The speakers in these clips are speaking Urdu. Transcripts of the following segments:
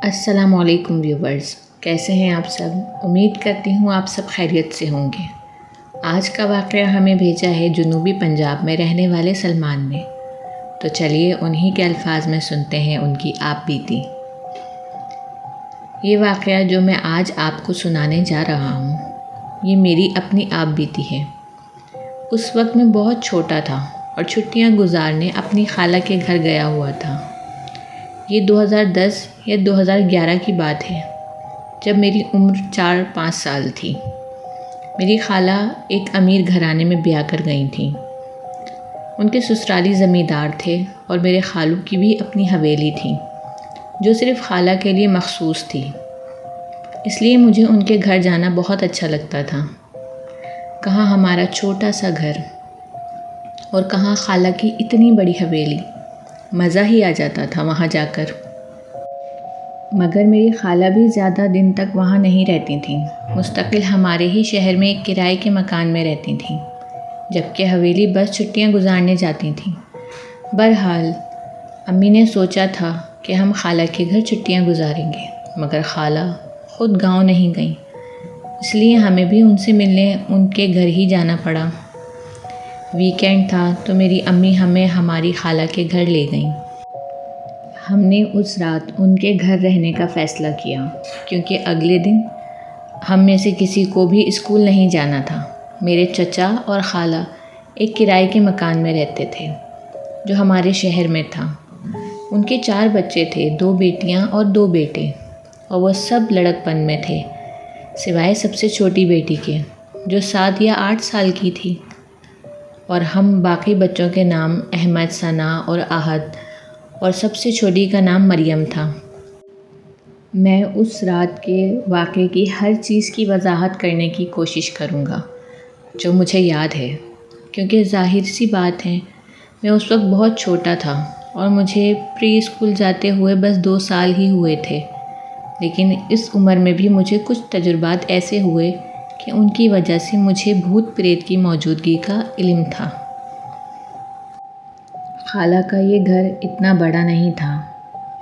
السلام علیکم ویورز، کیسے ہیں آپ سب؟ امید کرتی ہوں آپ سب خیریت سے ہوں گے۔ آج کا واقعہ ہمیں بھیجا ہے جنوبی پنجاب میں رہنے والے سلمان نے، تو چلیے انہی کے الفاظ میں سنتے ہیں ان کی آپ بیتی۔ یہ واقعہ جو میں آج آپ کو سنانے جا رہا ہوں، یہ میری اپنی آپ بیتی ہے۔ اس وقت میں بہت چھوٹا تھا اور چھٹیاں گزارنے اپنی خالہ کے گھر گیا ہوا تھا۔ یہ 2010 یا 2011 کی بات ہے، جب میری عمر 4-5 سال تھی۔ میری خالہ ایک امیر گھرانے میں بیاہ کر گئی تھیں۔ ان کے سسرالی زمیندار تھے اور میرے خالو کی بھی اپنی حویلی تھی، جو صرف خالہ کے لیے مخصوص تھی۔ اس لیے مجھے ان کے گھر جانا بہت اچھا لگتا تھا۔ کہاں ہمارا چھوٹا سا گھر اور کہاں خالہ کی اتنی بڑی حویلی، مزہ ہی آ جاتا تھا وہاں جا کر۔ مگر میری خالہ بھی زیادہ دن تک وہاں نہیں رہتی تھیں، مستقل ہمارے ہی شہر میں ایک کرائے کے مکان میں رہتی تھیں، جبکہ حویلی بس چھٹیاں گزارنے جاتی تھیں۔ بہرحال امی نے سوچا تھا کہ ہم خالہ کے گھر چھٹیاں گزاریں گے، مگر خالہ خود گاؤں نہیں گئیں، اس لیے ہمیں بھی ان سے ملنے ان کے گھر ہی جانا پڑا۔ ویکینڈ تھا تو میری امی ہمیں ہماری خالہ کے گھر لے گئیں۔ ہم نے اس رات ان کے گھر رہنے کا فیصلہ کیا، کیونکہ اگلے دن ہم میں سے کسی کو بھی اسکول نہیں جانا تھا۔ میرے چچا اور خالہ ایک کرائے کے مکان میں رہتے تھے، جو ہمارے شہر میں تھا۔ ان کے 4 بچے تھے، 2 بیٹیاں اور 2 بیٹے، اور وہ سب لڑکپن میں تھے، سوائے سب سے چھوٹی بیٹی کے، جو 7 یا 8 سال کی تھی۔ اور ہم باقی بچوں کے نام احمد، ثنا اور احد، اور سب سے چھوٹی کا نام مریم تھا۔ میں اس رات کے واقعے کی ہر چیز کی وضاحت کرنے کی کوشش کروں گا جو مجھے یاد ہے، کیونکہ ظاہر سی بات ہے میں اس وقت بہت چھوٹا تھا اور مجھے پری اسکول جاتے ہوئے بس 2 سال ہی ہوئے تھے، لیکن اس عمر میں بھی مجھے کچھ تجربات ایسے ہوئے کہ ان کی وجہ سے مجھے بھوت پریت کی موجودگی کا علم تھا۔ خالہ کا یہ گھر اتنا بڑا نہیں تھا،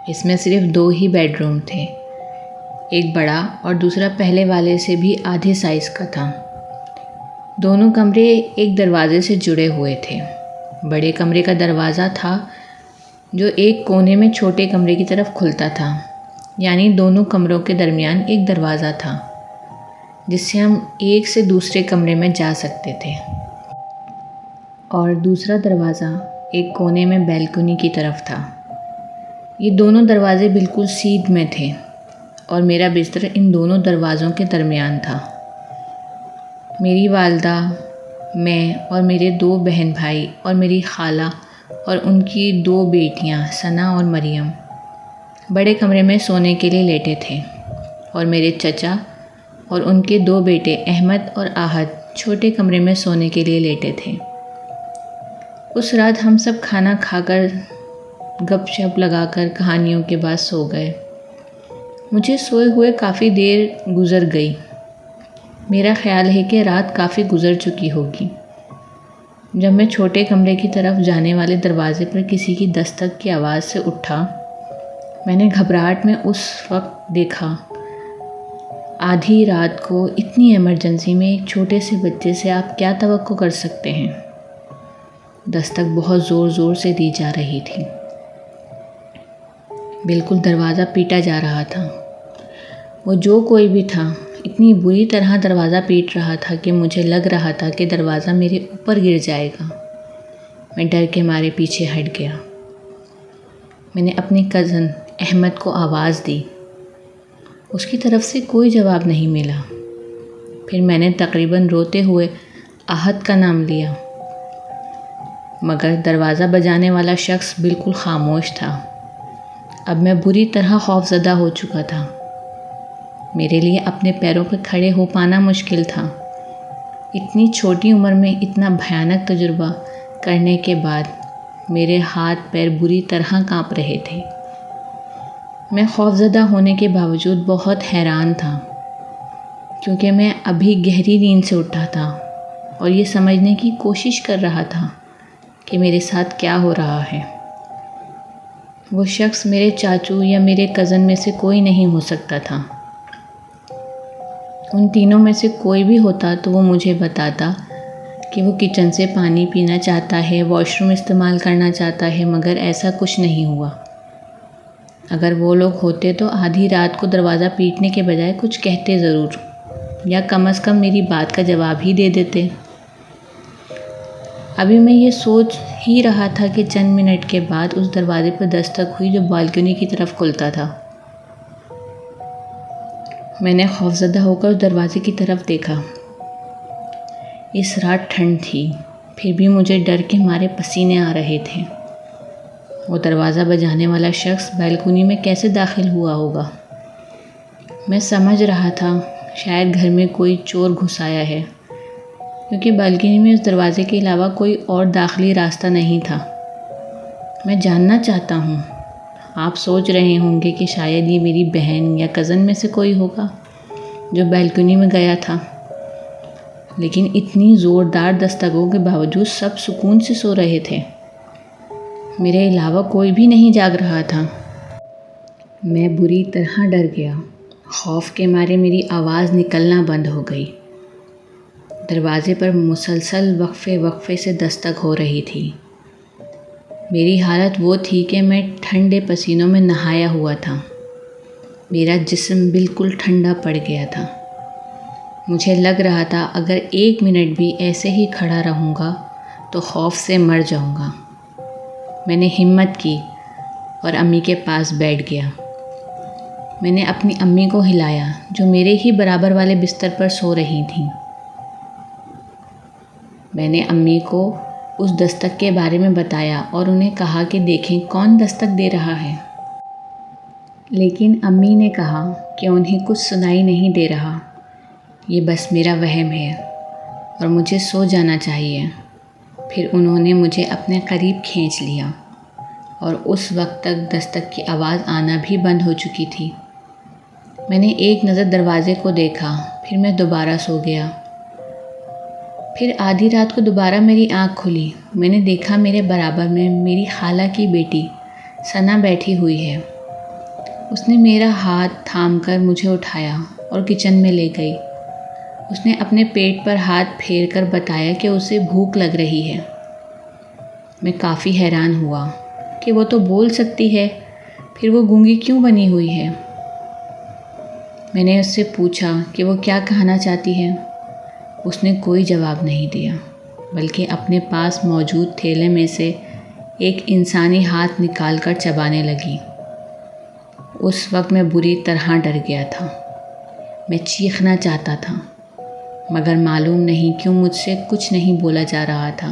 اس میں صرف 2 ہی بیڈ روم تھے، ایک بڑا اور دوسرا پہلے والے سے بھی آدھے سائز کا تھا۔ دونوں کمرے ایک دروازے سے جڑے ہوئے تھے۔ بڑے کمرے کا دروازہ تھا جو ایک کونے میں چھوٹے کمرے کی طرف کھلتا تھا، یعنی دونوں کمروں کے درمیان ایک دروازہ تھا جس سے ہم ایک سے دوسرے کمرے میں جا سکتے تھے، اور دوسرا دروازہ ایک کونے میں بیلکنی کی طرف تھا۔ یہ دونوں دروازے بالکل سیدھ میں تھے اور میرا بستر ان دونوں دروازوں کے درمیان تھا۔ میری والدہ، میں اور میرے 2 بہن بھائی اور میری خالہ اور ان کی 2 بیٹیاں ثنا اور مریم بڑے کمرے میں سونے کے لیے لیٹے تھے، اور میرے چچا اور ان کے 2 بیٹے احمد اور احد چھوٹے کمرے میں سونے کے لیے لیٹے تھے۔ اس رات ہم سب کھانا کھا کر گپ شپ لگا کر کہانیوں کے بعد سو گئے۔ مجھے سوئے ہوئے کافی دیر گزر گئی۔ میرا خیال ہے کہ رات کافی گزر چکی ہوگی جب میں چھوٹے کمرے کی طرف جانے والے دروازے پر کسی کی دستک کی آواز سے اٹھا۔ میں نے گھبراہٹ میں اس وقت دیکھا۔ آدھی رات کو اتنی ایمرجنسی میں ایک چھوٹے سے بچے سے آپ کیا توقع کر سکتے ہیں؟ دستک بہت زور زور سے دی جا رہی تھی۔ بالکل دروازہ پیٹا جا رہا تھا۔ وہ جو کوئی بھی تھا اتنی بری طرح دروازہ پیٹ رہا تھا کہ مجھے لگ رہا تھا کہ دروازہ میرے اوپر گر جائے گا۔ میں ڈر کے مارے پیچھے ہٹ گیا۔ میں نے اپنے کزن احمد کو آواز دی، اس کی طرف سے کوئی جواب نہیں ملا۔ پھر میں نے تقریباً روتے ہوئے احد کا نام لیا، مگر دروازہ بجانے والا شخص بالکل خاموش تھا۔ اب میں بری طرح خوفزدہ ہو چکا تھا۔ میرے لیے اپنے پیروں پر کھڑے ہو پانا مشکل تھا۔ اتنی چھوٹی عمر میں اتنا بھیانک تجربہ کرنے کے بعد میرے ہاتھ پیر بری طرح کانپ رہے تھے۔ میں خوفزدہ ہونے کے باوجود بہت حیران تھا، کیونکہ میں ابھی گہری نیند سے اٹھا تھا اور یہ سمجھنے کی کوشش کر رہا تھا کہ میرے ساتھ کیا ہو رہا ہے۔ وہ شخص میرے چاچو یا میرے کزن میں سے کوئی نہیں ہو سکتا تھا۔ ان تینوں میں سے کوئی بھی ہوتا تو وہ مجھے بتاتا کہ وہ کچن سے پانی پینا چاہتا ہے، واش روم استعمال کرنا چاہتا ہے، مگر ایسا کچھ نہیں ہوا۔ اگر وہ لوگ ہوتے تو آدھی رات کو دروازہ پیٹنے کے بجائے کچھ کہتے ضرور، یا کم از کم میری بات کا جواب ہی دے دیتے۔ ابھی میں یہ سوچ ہی رہا تھا کہ چند منٹ کے بعد اس دروازے پر دستک ہوئی جو بالکنی کی طرف کھلتا تھا۔ میں نے خوفزدہ ہو کر اس دروازے کی طرف دیکھا۔ اس رات ٹھنڈ تھی، پھر بھی مجھے ڈر کے مارے پسینے آ رہے تھے۔ وہ دروازہ بجانے والا شخص بالکنی میں کیسے داخل ہوا ہوگا؟ میں سمجھ رہا تھا شاید گھر میں کوئی چور گھس آیا ہے، کیونکہ بالکنی میں اس دروازے کے علاوہ کوئی اور داخلی راستہ نہیں تھا۔ میں جاننا چاہتا ہوں، آپ سوچ رہے ہوں گے کہ شاید یہ میری بہن یا کزن میں سے کوئی ہوگا جو بالکنی میں گیا تھا، لیکن اتنی زوردار دستکوں کے باوجود سب سکون سے سو رہے تھے۔ میرے علاوہ کوئی بھی نہیں جاگ رہا تھا۔ میں بری طرح ڈر گیا۔ خوف کے مارے میری آواز نکلنا بند ہو گئی۔ دروازے پر مسلسل وقفے وقفے سے دستک ہو رہی تھی۔ میری حالت وہ تھی کہ میں ٹھنڈے پسینوں میں نہایا ہوا تھا۔ میرا جسم بالکل ٹھنڈا پڑ گیا تھا۔ مجھے لگ رہا تھا اگر 1 منٹ بھی ایسے ہی کھڑا رہوں گا تو خوف سے مر جاؤں گا۔ میں نے ہمت کی اور امی کے پاس بیٹھ گیا۔ میں نے اپنی امی کو ہلایا جو میرے ہی برابر والے بستر پر سو رہی تھیں۔ میں نے امی کو اس دستک کے بارے میں بتایا اور انہیں کہا کہ دیکھیں کون دستک دے رہا ہے۔ لیکن امی نے کہا کہ انہیں کچھ سنائی نہیں دے رہا، یہ بس میرا وہم ہے اور مجھے سو جانا چاہیے۔ پھر انہوں نے مجھے اپنے قریب کھینچ لیا اور اس وقت تک دستک کی آواز آنا بھی بند ہو چکی تھی۔ میں نے ایک نظر دروازے کو دیکھا، پھر میں دوبارہ سو گیا۔ پھر آدھی رات کو دوبارہ میری آنکھ کھلی۔ میں نے دیکھا میرے برابر میں میری خالہ کی بیٹی ثنا بیٹھی ہوئی ہے۔ اس نے میرا ہاتھ تھام کر مجھے اٹھایا اور کچن میں لے گئی۔ اس نے اپنے پیٹ پر ہاتھ پھیر کر بتایا کہ اسے بھوک لگ رہی ہے۔ میں کافی حیران ہوا کہ وہ تو بول سکتی ہے، پھر وہ گونگی کیوں بنی ہوئی ہے؟ میں نے اس سے پوچھا کہ وہ کیا کہنا چاہتی ہے۔ اس نے کوئی جواب نہیں دیا، بلکہ اپنے پاس موجود تھیلے میں سے ایک انسانی ہاتھ نکال کر چبانے لگی۔ اس وقت میں بری طرح ڈر گیا تھا۔ میں چیخنا چاہتا تھا، مگر معلوم نہیں کیوں مجھ سے کچھ نہیں بولا جا رہا تھا۔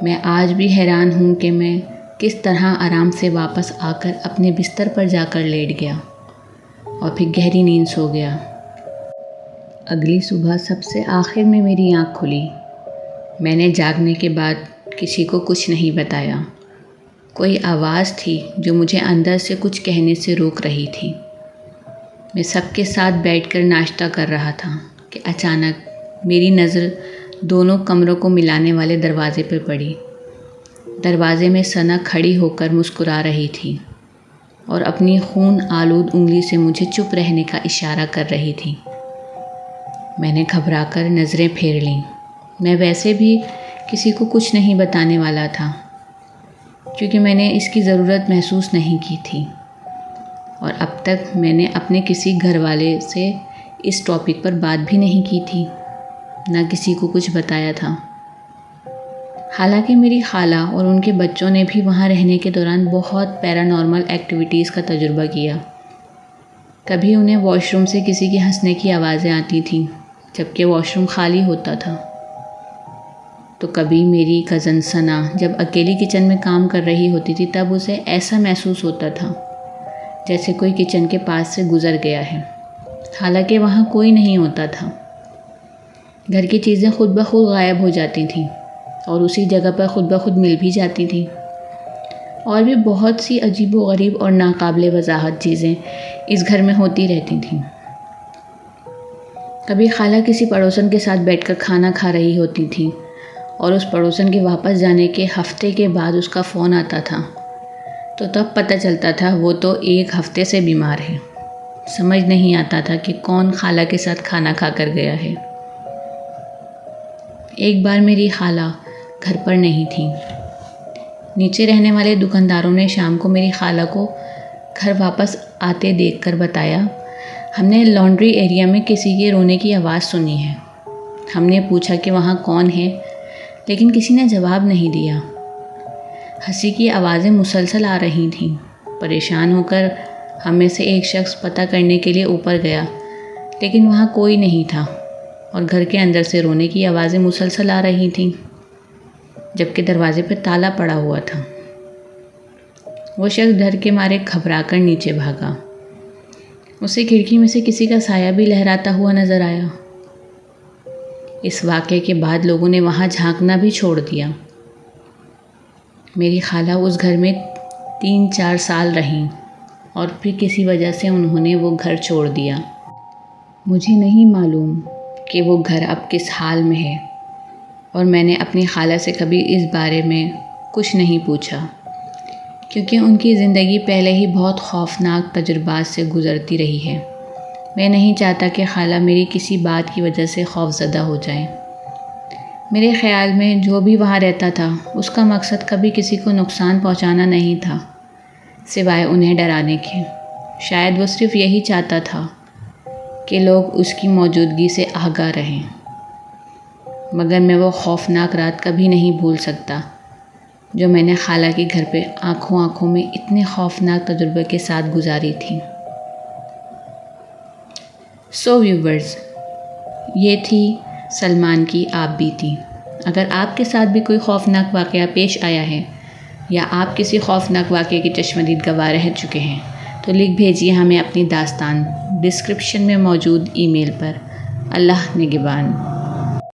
میں آج بھی حیران ہوں کہ میں کس طرح آرام سے واپس آ کر اپنے بستر پر جا کر لیٹ گیا اور پھر گہری نیند سو گیا۔ اگلی صبح سب سے آخر میں میری آنکھ کھلی۔ میں نے جاگنے کے بعد کسی کو کچھ نہیں بتایا۔ کوئی آواز تھی جو مجھے اندر سے کچھ کہنے سے روک رہی تھی۔ میں سب کے ساتھ بیٹھ کر ناشتہ کر رہا تھا کہ اچانک میری نظر دونوں کمروں کو ملانے والے دروازے پر پڑی۔ دروازے میں ثنا کھڑی ہو کر مسکرا رہی تھی اور اپنی خون آلود انگلی سے مجھے چپ رہنے کا اشارہ کر رہی تھی۔ میں نے گھبرا کر نظریں پھیر لیں۔ میں ویسے بھی کسی کو کچھ نہیں بتانے والا تھا، کیونکہ میں نے اس کی ضرورت محسوس نہیں کی تھی، اور اب تک میں نے اپنے کسی گھر والے سے اس ٹاپک پر بات بھی نہیں کی تھی، نہ کسی کو کچھ بتایا تھا۔ حالانکہ میری خالہ اور ان کے بچوں نے بھی وہاں رہنے کے دوران بہت پیرانارمل ایکٹیویٹیز کا تجربہ کیا۔ کبھی انہیں واش روم سے کسی کے ہنسنے کی آوازیں آتی تھیں جبکہ واش روم خالی ہوتا تھا، تو کبھی میری کزن ثنا جب اکیلی کچن میں کام کر رہی ہوتی تھی تب اسے ایسا محسوس ہوتا تھا جیسے کوئی کچن کے پاس سے گزر گیا ہے، حالانکہ وہاں کوئی نہیں ہوتا تھا۔ گھر کی چیزیں خود بخود غائب ہو جاتی تھیں اور اسی جگہ پر خود بخود مل بھی جاتی تھیں، اور بھی بہت سی عجیب و غریب اور ناقابل وضاحت چیزیں اس گھر میں ہوتی رہتی تھیں۔ کبھی خالہ کسی پڑوسن کے ساتھ بیٹھ کر کھانا کھا رہی ہوتی تھیں اور اس پڑوسن کے واپس جانے کے ہفتے کے بعد اس کا فون آتا تھا تو تب پتہ چلتا تھا وہ تو 1 ہفتے سے بیمار ہے۔ سمجھ نہیں آتا تھا کہ کون خالہ کے ساتھ کھانا کھا کر گیا ہے۔ ایک بار میری خالہ گھر پر نہیں تھیں۔ نیچے رہنے والے دکانداروں نے شام کو میری خالہ کو گھر واپس آتے دیکھ کر بتایا، ہم نے لانڈری ایریا میں کسی کے رونے کی آواز سنی ہے۔ ہم نے پوچھا کہ وہاں کون ہے، لیکن کسی نے جواب نہیں دیا۔ ہنسی کی آوازیں مسلسل آ رہی تھیں۔ پریشان ہو کر ہم میں سے ایک شخص پتہ کرنے کے لیے اوپر گیا، لیکن وہاں کوئی نہیں تھا اور گھر کے اندر سے رونے کی آوازیں مسلسل آ رہی تھیں، جبکہ دروازے پر تالا پڑا ہوا تھا۔ وہ شخص ڈر کے مارے گھبرا کر نیچے بھاگا۔ اسے کھڑکی میں سے کسی کا سایہ بھی لہراتا ہوا نظر آیا۔ اس واقعے کے بعد لوگوں نے وہاں جھانکنا بھی چھوڑ دیا۔ میری خالہ اس گھر میں 3-4 سال رہیں اور پھر کسی وجہ سے انہوں نے وہ گھر چھوڑ دیا۔ مجھے نہیں معلوم کہ وہ گھر اب کس حال میں ہے اور میں نے اپنی خالہ سے کبھی اس بارے میں کچھ نہیں پوچھا، کیونکہ ان کی زندگی پہلے ہی بہت خوفناک تجربات سے گزرتی رہی ہے۔ میں نہیں چاہتا کہ خالہ میری کسی بات کی وجہ سے خوفزدہ ہو جائیں۔ میرے خیال میں جو بھی وہاں رہتا تھا اس کا مقصد کبھی کسی کو نقصان پہنچانا نہیں تھا، سوائے انہیں ڈرانے کے۔ شاید وہ صرف یہی چاہتا تھا کہ لوگ اس کی موجودگی سے آگاہ رہیں۔ مگر میں وہ خوفناک رات کبھی نہیں بھول سکتا جو میں نے خالہ کے گھر پہ آنکھوں میں اتنے خوفناک تجربے کے ساتھ گزاری تھی۔ ویورز، یہ تھی سلمان کی آپ بیتی۔ اگر آپ کے ساتھ بھی کوئی خوفناک واقعہ پیش آیا ہے یا آپ کسی خوفناک واقعے کی چشمدید گواہ رہ چکے ہیں تو لکھ بھیجیے ہمیں اپنی داستان ڈسکرپشن میں موجود ای میل پر۔ اللہ نگہبان۔